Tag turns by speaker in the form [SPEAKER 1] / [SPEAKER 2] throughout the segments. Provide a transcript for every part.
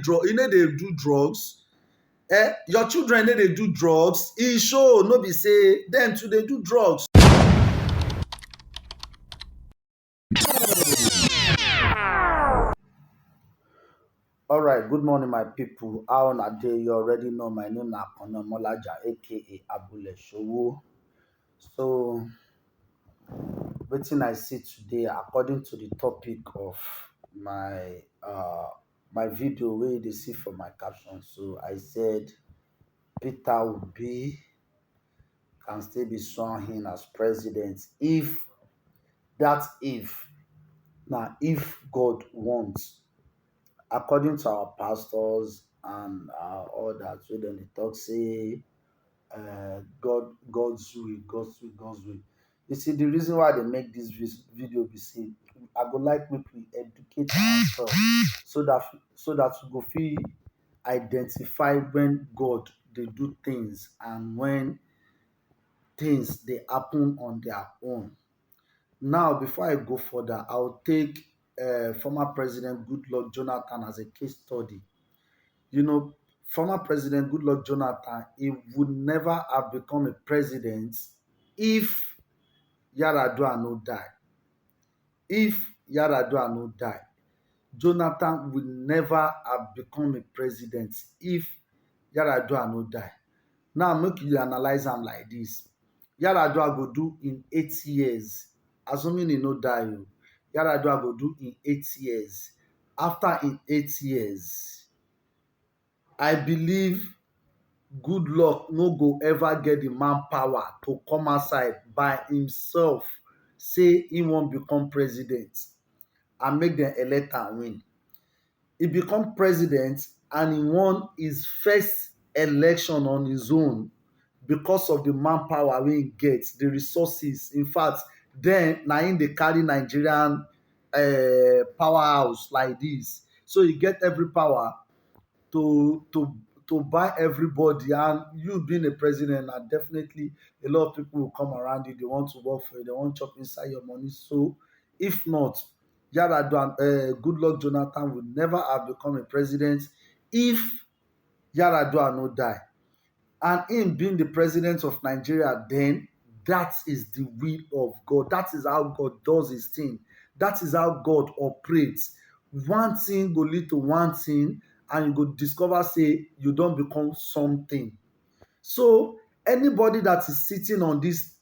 [SPEAKER 1] drug, they do drugs. Your children they do drugs. E show no be say them too they do drugs. All right, good morning, my people. How on a day you already know my name na Kono Molaja, aka Abule Showo. So, wetin I see today, according to the topic of my my video where they see for my caption. So I said Peter Obi can still be sworn in as president if now if God wants, according to our pastors and others, wey dem dey talk say God's will. You see, the reason why they make this video be say I go like make we educate ourselves so that we go fit identify when God dey do things and when things dey happen on their own. Now, before I go further, I'll take former President Goodluck Jonathan as a case study. You know, former President Goodluck Jonathan, he would never have become a president if Yaradua no die. If Yaradua no die, Jonathan would never have become a president if Yaradua no die. Now, make you analyze am like this. Yaradua go do in 8 years, assuming he no die. Yaradua go do in 8 years. After in 8 years, I believe Goodluck no go ever get the manpower to come outside by himself say he won't become president and make them elect and win. He become president and he won his first election on his own because of the manpower wey he gets, the resources. In fact, then na him dey carry Nigerian powerhouse like this. So you get every power to buy everybody, and you being a president, and definitely a lot of people will come around you. They want to work for you. They want to chop inside your money. So if not, Goodluck Jonathan would never have become a president if Yaradua no die. And him being the president of Nigeria, then that is the will of God. That is how God does his thing. That is how God operates. One thing go lead to one thing, and you go discover say you don't become something. So anybody that is sitting on this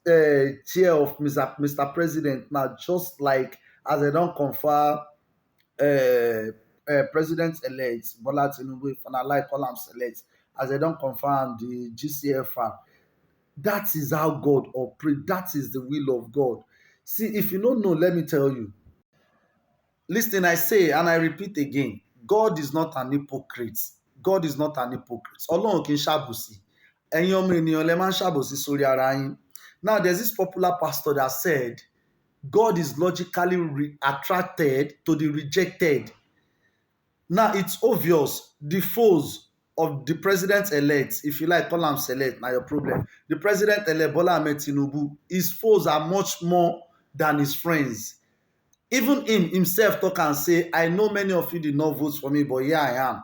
[SPEAKER 1] chair of Mr. President now, just like as they don't confer president-elect Bola Tinubu, if I like call am select, as they don't confirm the GCFR. That is how God operates. That is the will of God. See, if you don't know, let me tell you. Listen, I say and I repeat again, God is not an hypocrite. God is not an hypocrite. Ọlọ́run kì í ṣàbòsí. Ẹ̀yin ọmọ ènìyàn lẹ máa ń ṣàbòsí sórí ara yín. Now, there's this popular pastor that said, God is logically attracted to the rejected. Now, it's obvious the foes of the president-elect, if you like, call am select, now your problem. The president-elect, Bola Ahmed Tinubu, his foes are much more than his friends. Even him himself talk and say, I know many of you did not vote for me, but here I am.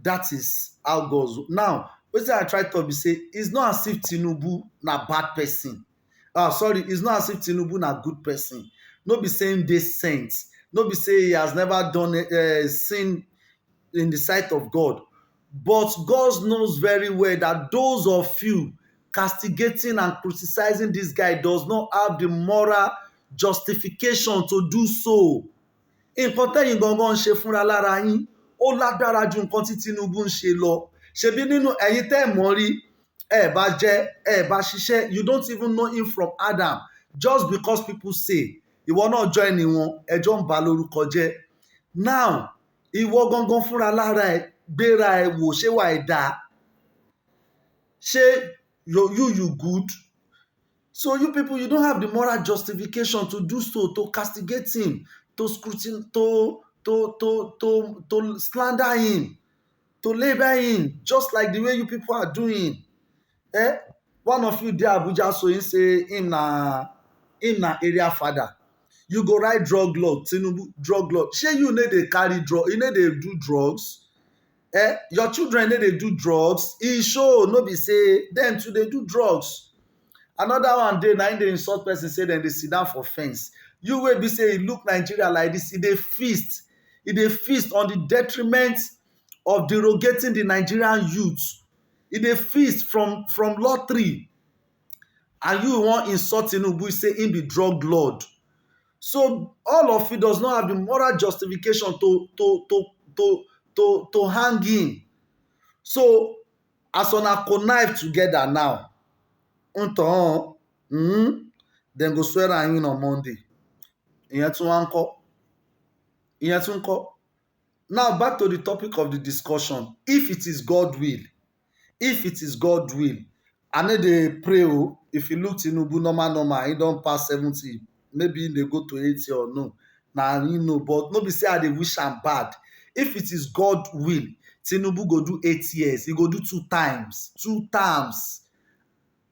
[SPEAKER 1] That is how goes. Now, wetin I try to be say, it's not as if Tinubu na bad person. It's not as if Tinubu na good person. No be saying dey saint. No be say he has never done sin in the sight of God. But God knows very well that those of you castigating and criticizing this guy does not have the moral justification to do so. Nǹkan tẹ́yin gangan ń ṣe fúnra lára yín ó lágbára ju nǹkan tí Tinubu ń ṣe lọ. Ṣebí nínú ẹ̀yin tẹ́ ẹ̀ mọ̀ rí ẹ̀ bá jẹ́ ẹ̀ bá ṣiṣẹ́, you don't even know him from Adam. Just because people say ìwọ náà join ni wọn, ẹjọ́ ń ba lórúkọ jẹ́. Now, ìwọ gangan fúnra lára ẹ̀ gbéra ẹ̀ wò, ṣé wà ẹ̀ dáa? Ṣé you good? So you people, you don't have the moral justification to do so, to castigate him, to scrutinize, to slander him, to label him, just like the way you people are doing. One of you there Abuja so him say him na area father. you go write drug lord, Tinubu drug lord. Shey you no dey carry drug, you no dey do drugs? Your children no dey do drugs? E show, no be say dem too dey do drugs. Another one dey, na im dey insult person say dem dey sit down for fence. You wey be say you look Nigeria like this, e dey feast on the detriment of derogating the Nigerian youth. E dey feast from lottery, and you wan insult Tinubu say im be drug lord. So all of it does not have the moral justification to hang him. So as una connive together now, dem go swear am in on Monday. Ìyẹn tún wá ń kọ́. Now back to the topic of the discussion. If it is God will, I no dey pray o. If you look Tinubu normal, he don pass 70, maybe he dey go to 80 or no. Na him know, but no be say I dey wish am bad. If it is God will, Tinubu go do 8 years. He go do 2 terms.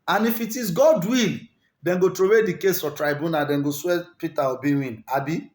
[SPEAKER 1] And if it is God will, dem go throway the case for tribunal, dem go swear Peter Obi win, abi?